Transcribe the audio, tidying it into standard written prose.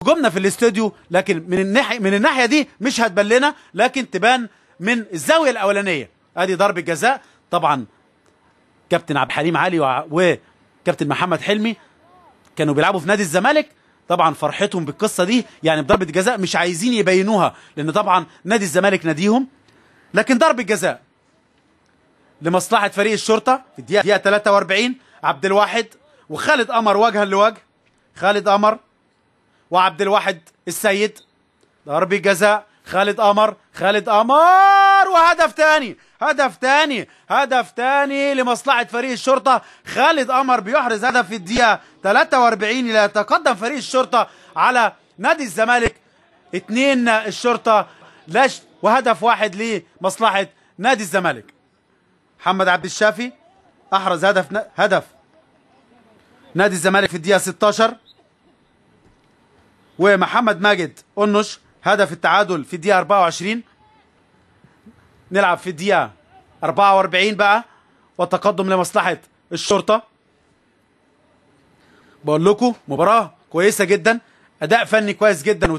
نجومنا في الاستوديو، لكن من الناحيه دي مش هتبان لنا، لكن تبان من الزاويه الاولانيه. ادي ضربه جزاء طبعا. كابتن عبد الحليم علي وكابتن محمد حلمي كانوا بيلعبوا في نادي الزمالك، طبعا فرحتهم بالقصه دي يعني بضربه جزاء مش عايزين يبينوها، لان طبعا نادي الزمالك ناديهم. لكن ضربه جزاء لمصلحه فريق الشرطه في الدقيقه 43. عبد الواحد وخالد قمر وجها لوجه، خالد قمر وعبد الواحد السيد. ضربه جزاء خالد قمر، خالد قمر، وهدف تاني، هدف تاني لمصلحة فريق الشرطة. خالد قمر بيحرز هدف في الدقيقة 43 ليتقدم فريق الشرطة على نادي الزمالك 2 الشرطة وهدف 1 لمصلحة نادي الزمالك. محمد عبد الشافي احرز هدف نادي الزمالك في الدقيقة 16، ومحمد ماجد قنش هدف التعادل في الدقيقة 24. نلعب في الدقيقة 44 بقى، والتقدم لمصلحة الشرطة. بقول لكم مباراة كويسة جدا، أداء فني كويس جدا.